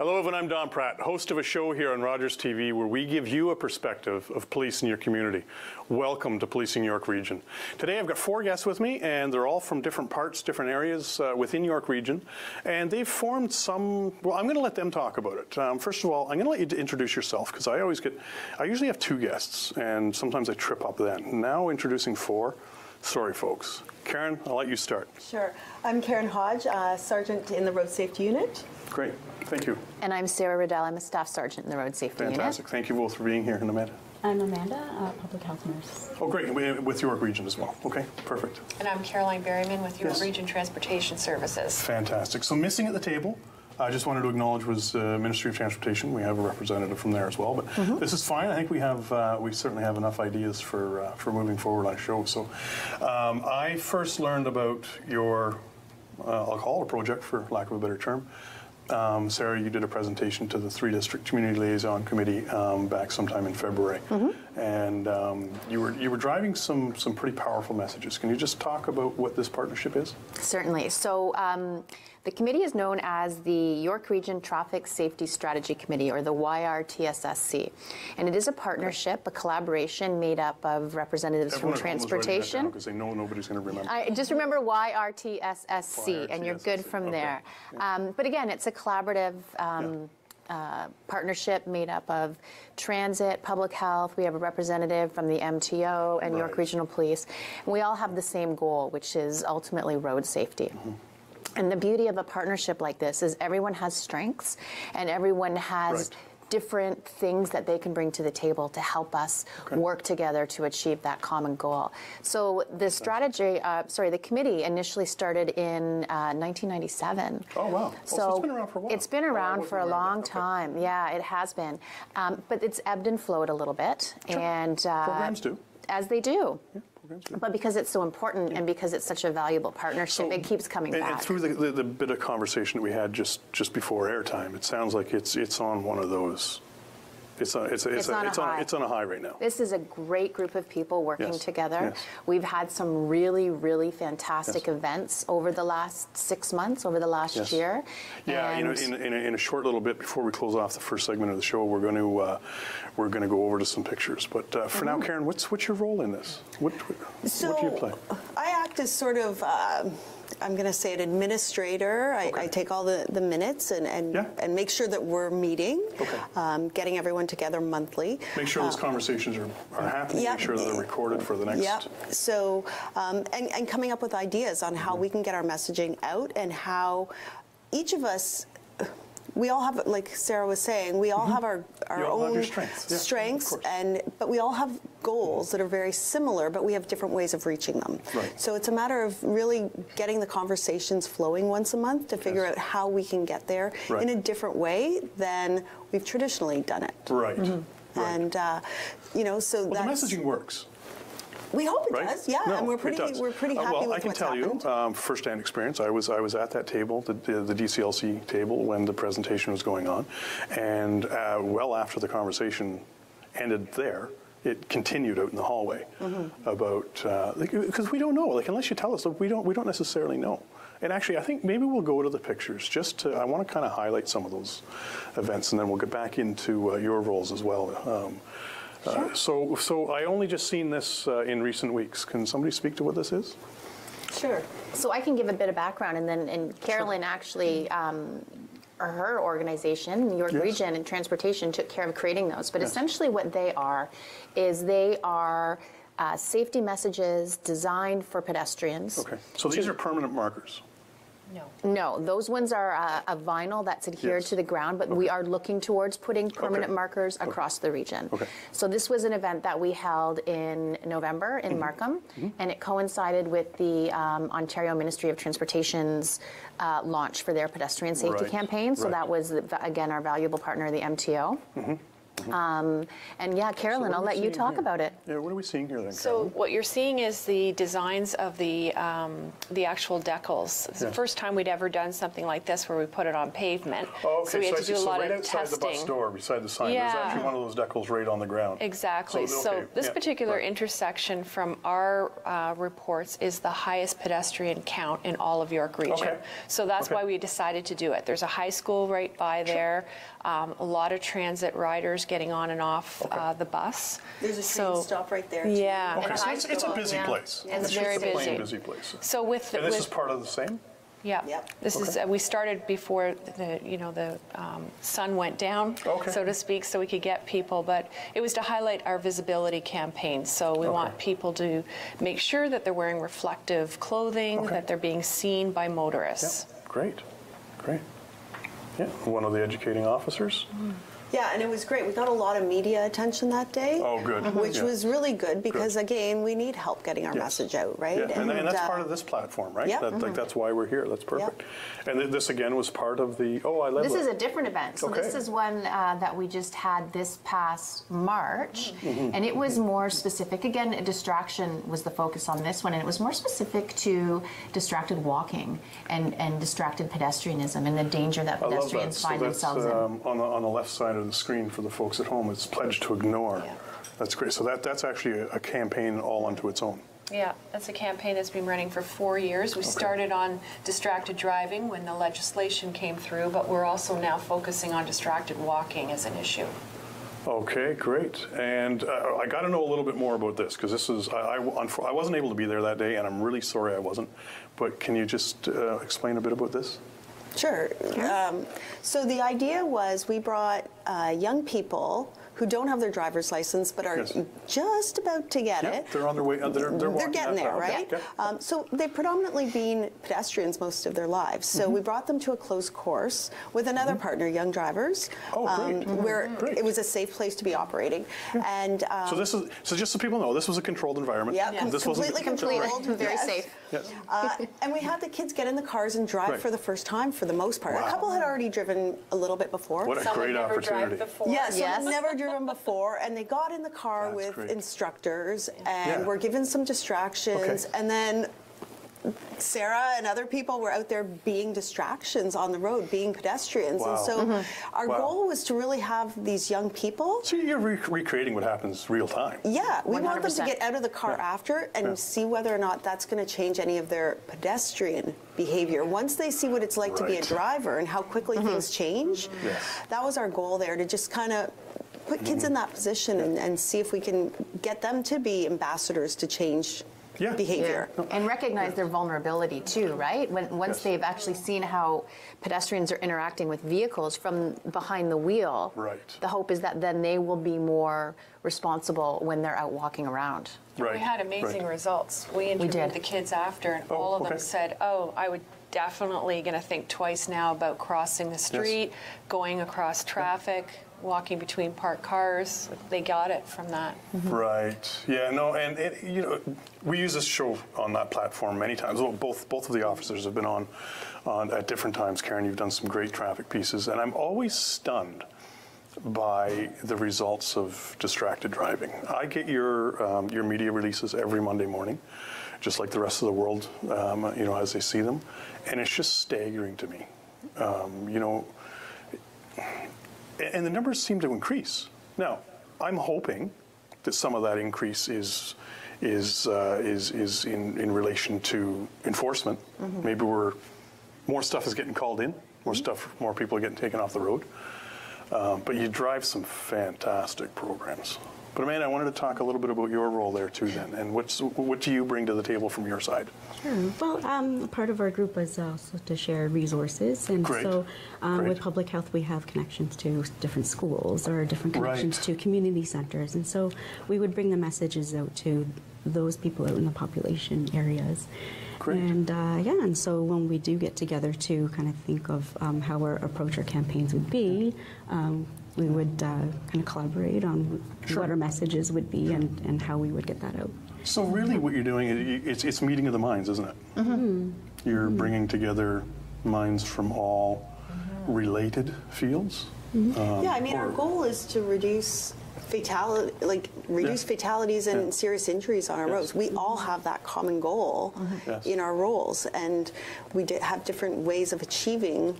Hello everyone, I'm Don Pratt, host of a show here on Rogers TV where we give you a perspective of police in your community. Welcome to Policing York Region. Today I've got 4 guests with me, and they're all from different parts, different areas within York Region, and they've formed some, well, I'm going to let them talk about it. First of all, I'm going to let you introduce yourself, because I usually have 2 guests, and sometimes I trip up then. Now introducing 4. Sorry folks. Karen, I'll let you start. Sure. I'm Karen Hodge, Sergeant in the Road Safety Unit. Great. Thank you. And I'm Sarah Riddell. I'm a Staff Sergeant in the Road Safety Unit. Fantastic. Thank you both for being here. And Amanda? I'm Amanda, Public Health Nurse. Oh, great. With York Region as well. Okay, perfect. And I'm Caroline Berryman with York Region Transportation Services. Fantastic. So missing at the table, I just wanted to acknowledge was Ministry of Transportation. We have a representative from there as well, but this is fine. I think we certainly have enough ideas for moving forward on a show. So I first learned about your, I'll call it a project for lack of a better term. Sarah, you did a presentation to the 3-district community liaison committee back sometime in February, and you were driving some pretty powerful messages. Can you just talk about what this partnership is? Certainly. So the committee is known as the York Region Traffic Safety Strategy Committee, or the YRTSSC, and it is a partnership, a collaboration made up of representatives from transportation. Because they know nobody's going to remember. Just remember YRTSSC, and you're good from there. But again, it's a collaborative partnership made up of transit, public health. We have a representative from the MTO and York Regional Police. And we all have the same goal, which is ultimately road safety. And the beauty of a partnership like this is everyone has strengths and everyone has different things that they can bring to the table to help us work together to achieve that common goal. So the strategy, the committee initially started in 1997. Oh, wow. So it's been around for a while. It's been around for a long time. Yeah, it has been. But it's ebbed and flowed a little bit. Sure. And programs do. As they do. Yeah. But because it's so important and because it's such a valuable partnership, it keeps coming back. And through the bit of conversation that we had just before airtime, it sounds like it's on one of those. It's on a high right now. This is a great group of people working together. We've had some really, really fantastic events over the last 6 months, over the last year. Yeah, and in a short little bit before we close off the first segment of the show, we're going to go over to some pictures. But for now, Karen, what's your role in this? What do you play? I act as sort of. I'm going to say an administrator. I take all the minutes and make sure that we're meeting, getting everyone together monthly. Make sure those conversations are happening. Make sure that they're recorded for the next. So, and coming up with ideas on how we can get our messaging out and how each of us. We all have, like Sarah was saying, we all have our own strengths, but we all have goals that are very similar, but we have different ways of reaching them. So it's a matter of really getting the conversations flowing once a month to figure out how we can get there in a different way than we've traditionally done it. And so the messaging works. We hope it does, and we're pretty happy with what's happened. I can tell you, first-hand experience, I was at that table, the DCLC table, when the presentation was going on, and well after the conversation ended there, it continued out in the hallway about, because we don't know, like, unless you tell us, we don't necessarily know. And actually, I think maybe we'll go to the pictures, I want to kind of highlight some of those events, and then we'll get back into your roles as well. So I only just seen this in recent weeks. Can somebody speak to what this is? Sure. So I can give a bit of background, and Carolyn actually, her organization, York Region and Transportation, took care of creating those. But essentially what they are is they are safety messages designed for pedestrians. Okay. So these are permanent markers. No, those ones are a vinyl that's adhered to the ground, but we are looking towards putting permanent markers across the region. So this was an event that we held in November in Markham, and it coincided with the Ontario Ministry of Transportation's launch for their pedestrian safety campaign. So that was, again, our valuable partner, the MTO. And yeah, Carolyn, So I'll let you talk about it. Yeah, what are we seeing here then, So Carolyn? what you're seeing is the designs of the actual decals. It's the first time we'd ever done something like this where we put it on pavement. Oh, okay. So we had I to see. do a lot right of outside testing. the bus door, beside the sign, there's Yeah. actually one of those decals right on the ground. Exactly. So, So okay, this yeah, particular right. intersection from our reports is the highest pedestrian count in all of York Region. Okay. So that's Okay. why we decided to do it. There's a high school right by there, a lot of transit riders getting on and off the bus. There's a train stop right there. Too. Yeah. Okay, And so high it's a school, busy yeah. place. It's just very a plain busy. busy place. So with the, And this with, is part of the same? Yeah, Yep. this is we started before the sun went down, Okay. so to speak, so we could get people. But it was to highlight our visibility campaign. So we want people to make sure that they're wearing reflective clothing, Okay. that they're being seen by motorists. Yeah, great, great. Yeah, one of the educating officers. Yeah, and it was great. We got a lot of media attention that day. Oh, good. Which Yeah. was really good because, again, we need help getting our Yes. message out, right? Yeah, and that's part of this platform, right? yeah. Like, that's why we're here. That's perfect. And this, again, was part of the, I love This that. is a different event. So this Okay. is one that we just had this past March, Mm-hmm. and it was more specific. Again, distraction was the focus on this one, and it was more specific to distracted walking and distracted pedestrianism and the danger that I love that. pedestrians So find that's themselves in. on the left side of the screen for the folks at home. It's Pledge to Ignore. Yeah. That's great. So that's actually a campaign all unto its own. Yeah, that's a campaign that's been running for 4 years. We started on distracted driving when the legislation came through, but we're also now focusing on distracted walking as an issue. Okay, great. And I got to know a little bit more about this because this is I wasn't able to be there that day, and I'm really sorry I wasn't. But can you just explain a bit about this? Sure. So the idea was we brought young people who don't have their driver's license but are Yes. just about to get Yeah, it. they're on their way. They're walking getting that there, path. right? Yeah. So they've predominantly been pedestrians most of their lives. So we brought them to a closed course with another partner, Young Drivers, Oh, great. where Great. it was a safe place to be operating. And So this is just so people know, this was a controlled environment. yeah, This completely controlled, Very yes. safe. Yes. And we had the kids get in the cars and drive Right. for the first time for the most part. Wow. A couple had already driven a little bit before. What a Some had great never opportunity. driven before. Yes, Yes. never driven before, and they got in the car That's with great. instructors and Yeah. were given some distractions, Okay. and then Sarah and other people were out there being distractions on the road, being pedestrians. Wow. And so our Wow. goal was to really have these young people. So you're recreating what happens real time. Yeah, we want them to 100%. get out of the car after and see whether or not that's going to change any of their pedestrian behavior. Once they see what it's like to be a Right. driver and how quickly things change, Yes. that was our goal there, to just kind of put kids in that position and see if we can get them to be ambassadors to change Yeah. behavior. And recognize their vulnerability too, right? Once Yes. they've actually seen how pedestrians are interacting with vehicles from behind the wheel, Right. the hope is that then they will be more responsible when they're out walking around. Right. We had amazing right. results. We interviewed did. the kids after, and all of them okay. said, "Oh, I would definitely going to think twice now about crossing the street, going across traffic, walking between parked cars." They got it from that. Right. Yeah. No. And we use this show on that platform many times. Well, both of the officers have been on at different times. Karen, you've done some great traffic pieces, and I'm always stunned by the results of distracted driving. I get your media releases every Monday morning, just like the rest of the world, as they see them, and it's just staggering to me. And the numbers seem to increase. Now, I'm hoping that some of that increase is in relation to enforcement. Maybe more stuff is getting called in, more people are getting taken off the road. But you drive some fantastic programs. But Amanda, I wanted to talk a little bit about your role there too then, and what do you bring to the table from your side? Sure. Well, part of our group was also to share resources, and Great. so Great. with public health, we have connections to different schools or different connections Right. to community centers, and so we would bring the messages out to those people out in the population areas. Great. And and so when we do get together to kind of think of how our approach our campaigns would be, we would kind of collaborate on what our messages would be and how we would get that out. So really what you're doing, it's meeting of the minds, isn't it? Mm-hmm. You're bringing together minds from all related fields Yeah, I mean, our goal is to reduce fatalities and serious injuries on our roads. We all have that common goal in our roles, and we have different ways of achieving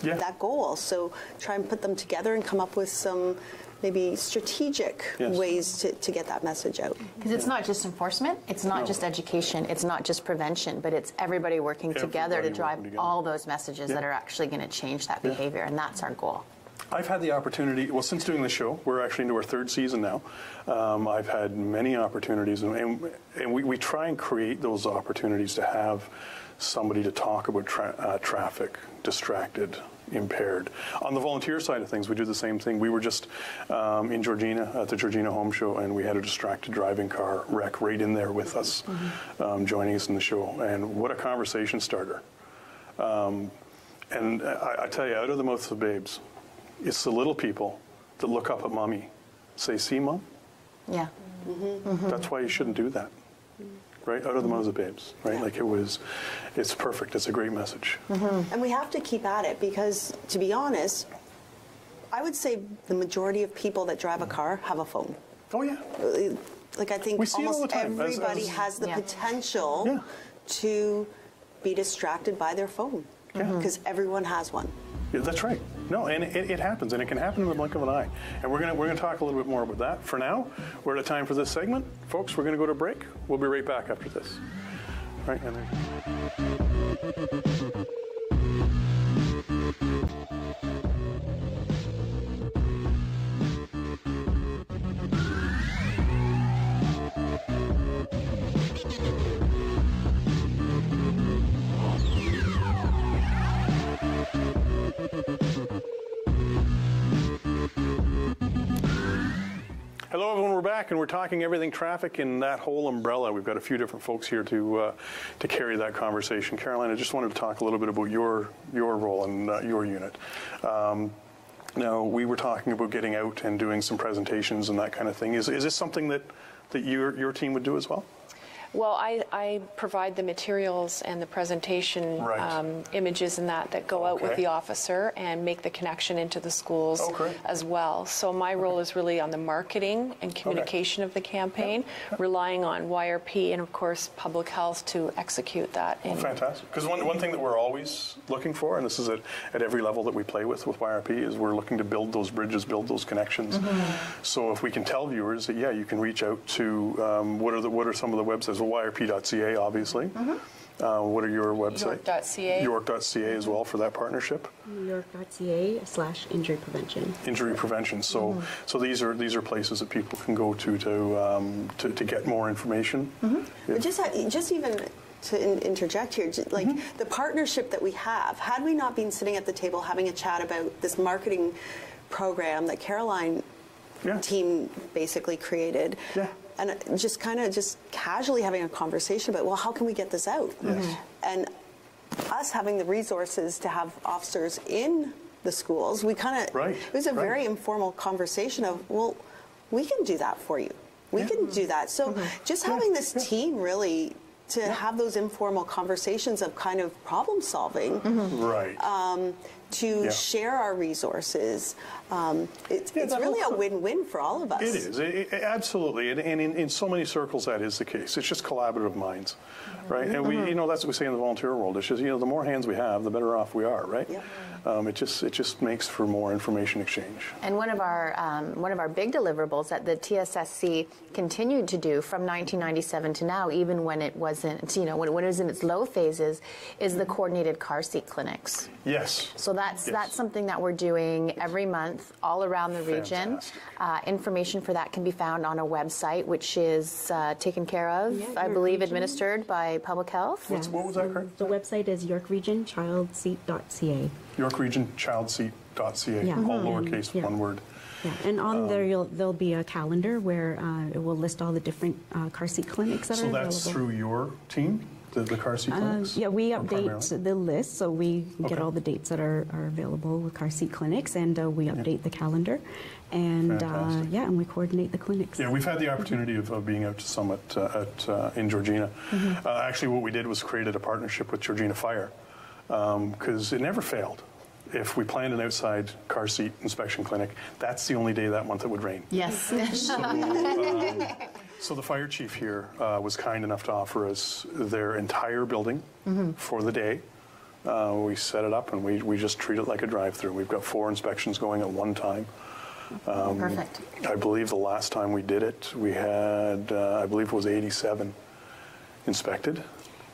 that goal. So try and put them together and come up with some maybe strategic ways to get that message out. Because it's not just enforcement, it's not just education, it's not just prevention, but it's everybody working together to drive all those messages that are actually going to change that behavior, and that's our goal. I've had the opportunity, well, since doing the show, we're actually into our third season now. I've had many opportunities, and we try and create those opportunities to have somebody to talk about traffic, distracted, impaired. On the volunteer side of things, we do the same thing. We were just in Georgina, at the Georgina Home Show, and we had a distracted driving car wreck right in there with us, joining us in the show. And what a conversation starter. And I tell you, out of the mouths of babes, it's the little people that look up at mommy, say, "See, Mom?" Yeah. That's why you shouldn't do that. Right? Out of the mouths of babes, right? Like it's perfect. It's a great message. And we have to keep at it because, to be honest, I would say the majority of people that drive a car have a phone. Oh, yeah. Like, I think almost everybody has the potential to be distracted by their phone because everyone has one. Yeah, that's right. No, and it happens, and it can happen in the blink of an eye. And we're gonna talk a little bit more about that. For now, we're out of time for this segment, folks. We're gonna go to break. We'll be right back after this. All right, and hello, everyone. We're back, and we're talking everything traffic in that whole umbrella. We've got a few different folks here to carry that conversation. Caroline, I just wanted to talk a little bit about your role and your unit. Now, we were talking about getting out and doing some presentations and that kind of thing. Is this something that your team would do as well? Well, I provide the materials and the presentation images and that go out with the officer and make the connection into the schools as well. So my role is really on the marketing and communication of the campaign, relying on YRP and, of course, public health to execute that. Well, fantastic. Because one thing that we're always looking for, and this is at every level that we play with YRP, is we're looking to build those bridges, build those connections. So if we can tell viewers that, you can reach out to what are some of the websites? YRP.ca, obviously. What are your websites? York.ca. York.ca as well for that partnership. York.ca/injury prevention. Injury prevention. So these are places that people can go to get more information. Just even to interject here, the partnership that we have, had we not been sitting at the table having a chat about this marketing program that Caroline team basically created, and just casually having a conversation about, well, how can we get this out? And us having the resources to have officers in the schools, we it was a very informal conversation of, well, we can do that for you. We can do that. So just having this team really to have those informal conversations of kind of problem solving, to share our resources. It's really a win-win for all of us. It is, absolutely, and in so many circles that is the case. It's just collaborative minds, right? And we, that's what we say in the volunteer world. It's just, the more hands we have, the better off we are, right? It just makes for more information exchange. And one of our big deliverables that the TSSC continued to do from 1997 to now, even when it wasn't, when it was in its low phases, is the coordinated car seat clinics. Yes. So that's something that we're doing every month all around the region. Information for that can be found on a website, which is taken care of, I believe, administered by Public Health. What was that, Kurt? The website is yorkregionchildseat.ca. yorkregionchildseat.ca, all lowercase, one word. And on there, there'll be a calendar where it will list all the different car seat clinics that are available. So that's through your team? The car seat clinics? We update the list, so we get all the dates that are available with car seat clinics, and we update the calendar, and and we coordinate the clinics. Yeah, we've had the opportunity of being out to Summit in Georgina. Actually, what we did was created a partnership with Georgina Fire, because it never failed. if we planned an outside car seat inspection clinic, that's the only day that month it would rain. Yes. So the fire chief here was kind enough to offer us their entire building for the day. We set it up and we just treat it like a drive-through. We've got 4 inspections going at one time. Perfect. I believe the last time we did it, we had, I believe it was 87 inspected.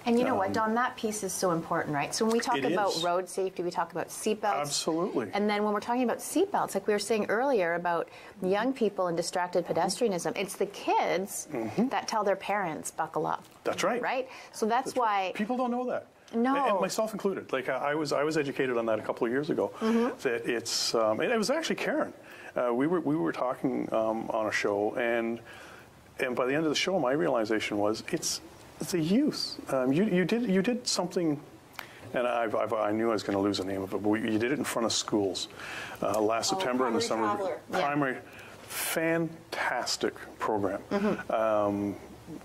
And you know what, Don, that piece is so important, right? So when we talk about is. road safety, we talk about seatbelts. Absolutely. And then when we're talking about seatbelts, like we were saying earlier about young people and distracted pedestrianism, it's the kids that tell their parents, buckle up. That's right. Right? So that's why... People don't know that. No. And myself included. Like I was educated on that a couple of years ago. That it's, and it was actually Karen. We were talking on a show, and by the end of the show, my realization was it's the youth. You did something, and I knew I was going to lose the name of it, but you did it in front of schools last September in the summer. Traveler. Primary, fantastic program.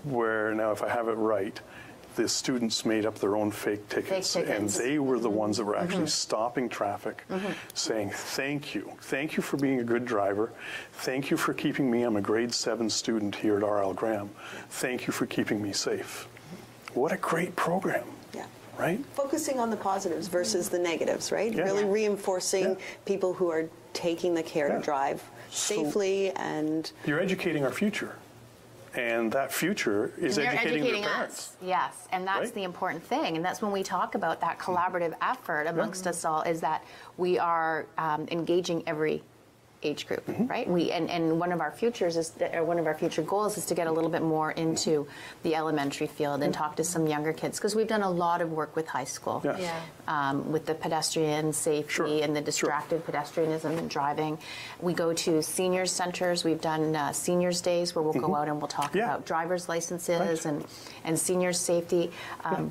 Where now, if I have it right, the students made up their own fake tickets, and they were the ones that were actually stopping traffic, saying, thank you for being a good driver, thank you for keeping me, I'm a grade 7 student here at R.L. Graham, thank you for keeping me safe. What a great program. Yeah. Right? Focusing on the positives versus the negatives, right? Yeah. Really reinforcing people who are taking the care to drive safely, and you're educating our future. And that future is educating their parents. Us. Yes, and that's the important thing. And that's when we talk about that collaborative effort amongst us all, is that we are engaging every age group, right? And one of our futures is, or one of our future goals is to get a little bit more into the elementary field and talk to some younger kids, because we've done a lot of work with high school, with the pedestrian safety and the distracted pedestrianism and driving. We go to seniors centers. We've done seniors days where we'll go out and we'll talk about driver's licenses and seniors safety.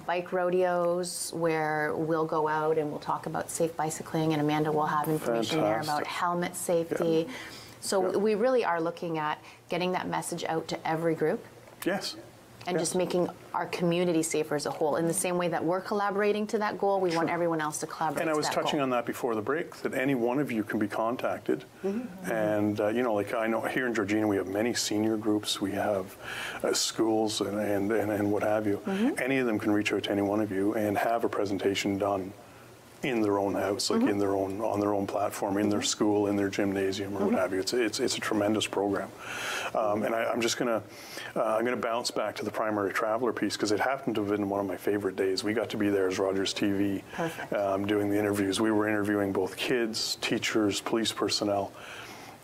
Bike rodeos where we'll go out and we'll talk about safe bicycling, and Amanda will have information there about helmet safety. So we really are looking at getting that message out to every group. Yes. And just making our community safer as a whole. In the same way that we're collaborating to that goal, we want everyone else to collaborate and I was to that touching goal. on that before the break, that any one of you can be contacted. And, you know, like I know here in Georgina we have many senior groups, we have schools and what have you. Any of them can reach out to any one of you and have a presentation done in their own house, like in their own, on their own platform, in their school, in their gymnasium, or what have you. It's a tremendous program, and I'm just gonna bounce back to the primary traveler piece, because it happened to have been one of my favorite days. We got to be there as Rogers TV, doing the interviews. We were interviewing both kids, teachers, police personnel.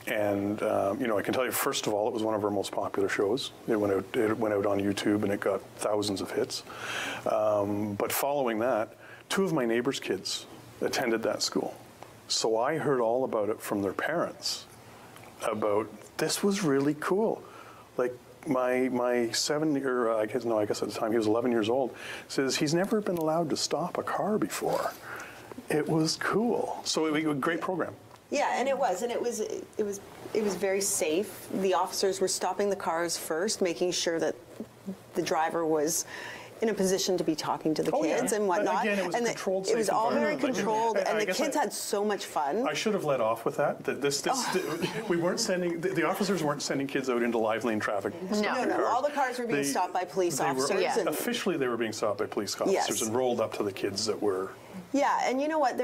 And you know, I can tell you, first of all, it was one of our most popular shows. It went out on YouTube, and it got thousands of hits. But following that, 2 of my neighbors' kids attended that school. So I heard all about it from their parents, about this was really cool. Like my 7 year, I guess at the time he was 11 years old, says he's never been allowed to stop a car before. It was cool. So it was a great program. yeah, and it was very safe. The officers were stopping the cars first, making sure that the driver was in a position to be talking to the kids and whatnot. Again, it was and a controlled, it was safe all very environment. controlled, Like, and the kids had so much fun. I should have let off with that. We weren't sending, the officers weren't sending kids out into live lane traffic. No. All the cars were being stopped by police officers. Officially, they were being stopped by police officers and rolled up to the kids that were. Yeah, and you know what?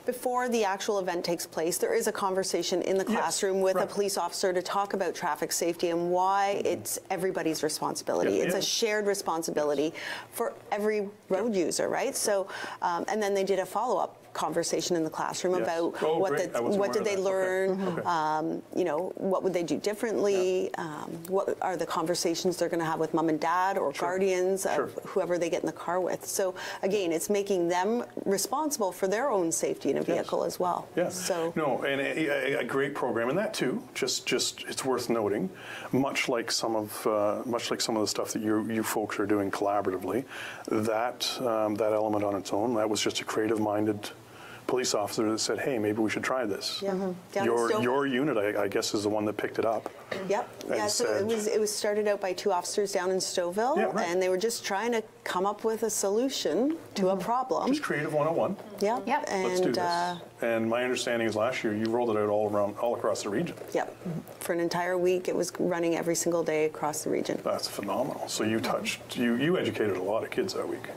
Before the actual event takes place, there is a conversation in the classroom with a police officer to talk about traffic safety and why it's everybody's responsibility. It's a shared responsibility for every road user, right? So, and then they did a follow-up conversation in the classroom about what did they learn, you know, what would they do differently, what are the conversations they're going to have with mom and dad or guardians of whoever they get in the car with. So again, it's making them responsible for their own safety in a vehicle as well. So no, and a great program, and that too. Just it's worth noting, much like some of the stuff that you folks are doing collaboratively, that element on its own, that was just a creative-minded police officer that said, hey, maybe we should try this. Yeah. Down in Stouffville. Your unit, I guess, is the one that picked it up. Yep. Yeah, so it was started out by 2 officers down in Stouffville, Yeah, right. and they were just trying to come up with a solution to a problem. Just creative 101. Yeah. Yep. Let's do this. And my understanding is last year you rolled it out all across the region. Yep. For an entire week, it was running every single day across the region. That's phenomenal. So you you educated a lot of kids that week.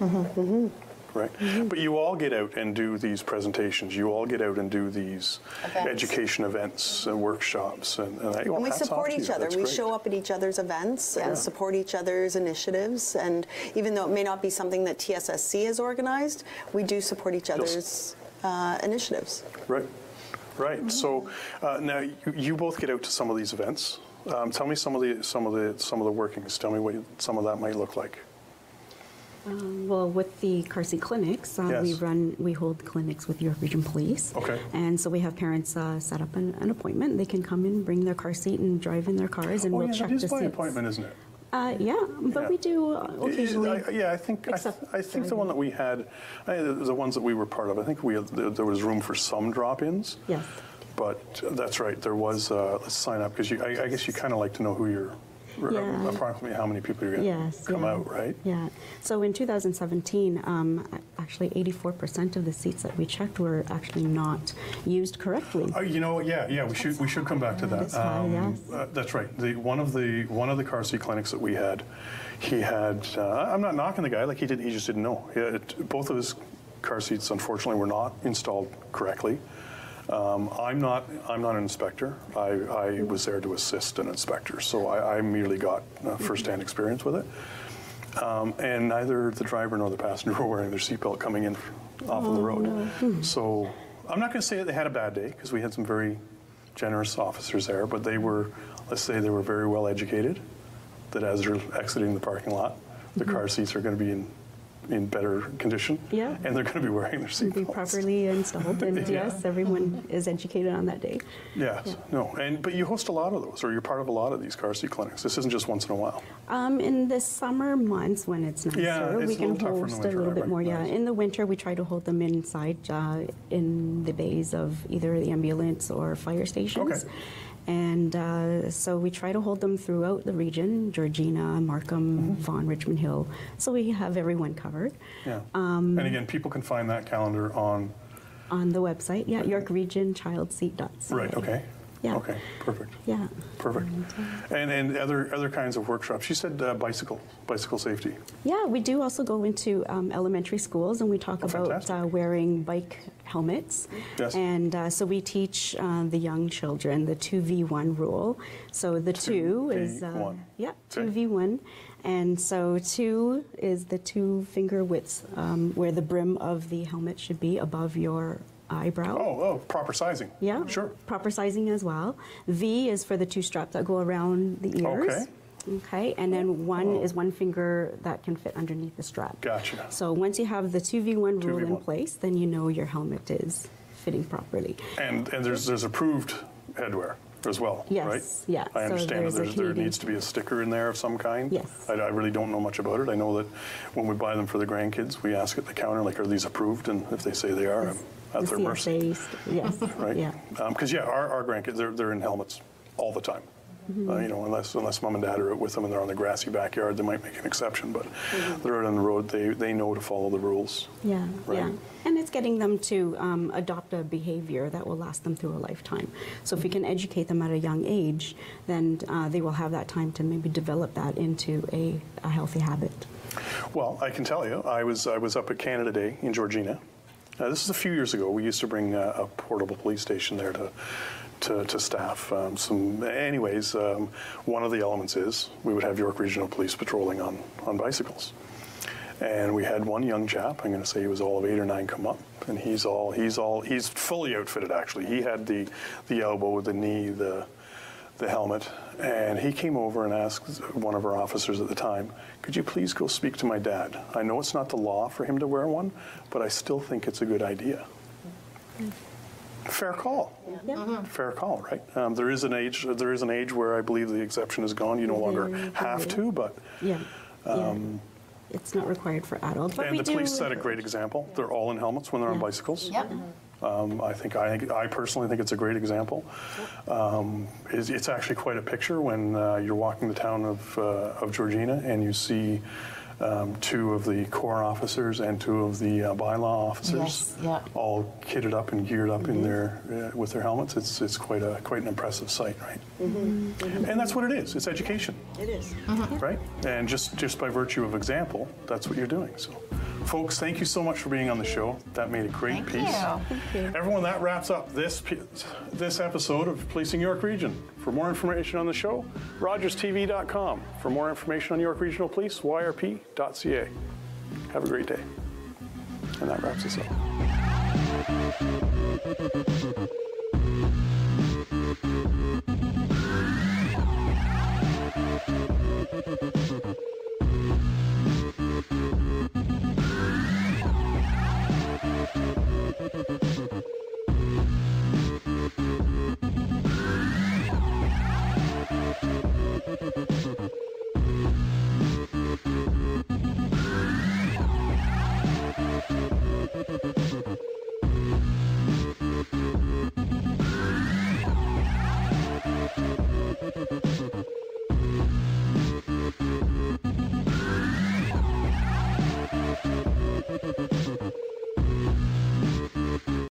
Right? But you all get out and do these presentations. You all get out and do these education events and workshops. And we support each other. We show up at each other's events and support each other's initiatives. And even though it may not be something that TSSC has organized, we do support each other's initiatives. Right. Right. So now you both get out to some of these events. Tell me some of the workings. Tell me what some of that might look like. Well, with the car seat clinics, we hold clinics with York Region Police. Okay. And so we have parents set up an appointment. They can come in, bring their car seat, and drive in their cars, and we'll check the seats. That is by appointment, isn't it? But we do occasionally. I think the one that we had, the ones that we were part of, I think there was room for some drop-ins. Yes. But that's right. There was. Let's sign up because I guess you kind of like to know who you're. Approximately how many people you're going to come out, right? Yeah. So in 2017, actually 84% of the seats that we checked were actually not used correctly. We should come back to that. That's right. One of the car seat clinics that we had, he had. I'm not knocking the guy. Like he just didn't know. Both of his car seats, unfortunately, were not installed correctly. I'm not an inspector. I was there to assist an inspector, so I merely got first-hand experience with it. And neither the driver nor the passenger were wearing their seatbelt coming in off of the road. No. So I'm not going to say that they had a bad day because we had some very generous officers there, but they were, let's say, they were very well educated. That as they're exiting the parking lot, the car seats are going to be in better condition, and they're going to be wearing their seatbelts. Be properly installed, and yes, everyone is educated on that day. Yes, but you host a lot of those, or you're part of a lot of these car seat clinics. This isn't just once in a while. In the summer months when it's nicer, we can host a little bit more. Yeah, in the winter we try to hold them inside in the bays of either the ambulance or fire stations. Okay. And so we try to hold them throughout the region, Georgina, Markham, Vaughan, Richmond Hill, so we have everyone covered. Yeah. And again, people can find that calendar on the website, yorkregionchildseat.ca. Right, okay. Yeah. Okay, perfect. Yeah. Perfect. And other kinds of workshops. You said bicycle safety. Yeah, we do also go into elementary schools and we talk about wearing bike helmets. Yes. And so we teach the young children the 2v1 rule. So the 2 is 2v1. And so 2 is the 2 finger widths where the brim of the helmet should be above your eyebrow. Oh, proper sizing. Yeah, sure. Proper sizing as well. V is for the 2 straps that go around the ears. Okay, and then 1 is 1 finger that can fit underneath the strap. Gotcha. So once you have the 2v1 rule in place, then you know your helmet is fitting properly. And there's approved headwear as well, right? Yeah. I understand that there needs to be a sticker in there of some kind. Yes. I really don't know much about it. I know that when we buy them for the grandkids, we ask at the counter, like, are these approved? And if they say they are, I'm at their mercy. Yes. Right? Yeah. Because our grandkids, they're in helmets all the time. Unless mom and dad are out with them and they're on the grassy backyard, they might make an exception. But they're out on the road, they know to follow the rules. Yeah, right? yeah. And it's getting them to adopt a behavior that will last them through a lifetime. So if we can educate them at a young age, then they will have that time to maybe develop that into a healthy habit. Well, I can tell you, I was up at Canada Day in Georgina. This is a few years ago. We used to bring a portable police station there to staff. One of the elements is we would have York Regional Police patrolling on bicycles. And we had one young chap, I'm going to say he was all of 8 or 9, come up, and he's fully outfitted actually. He had the elbow, the knee, the helmet, and he came over and asked one of our officers at the time, could you please go speak to my dad? I know it's not the law for him to wear one, but I still think it's a good idea. Fair call. Yeah. Fair call, right? There is an age where I believe the exception is gone. You no longer have to, but it's not required for adults. But and the police set a great example. They're all in helmets when they're on bicycles. Yep. I personally think it's a great example. It's actually quite a picture when you're walking the town of Georgina and you see two of the corps officers and two of the bylaw officers, all kitted up and geared up in their with their helmets. It's quite an impressive sight, right? And that's what it is. It's education. It is. Right? And just by virtue of example, that's what you're doing. So, folks, thank you so much for being on the show. That made a great piece. Thank you. Everyone, that wraps up this episode of Policing York Region. For more information on the show, rogerstv.com. For more information on York Regional Police, yrp.ca. Have a great day. And that wraps us up.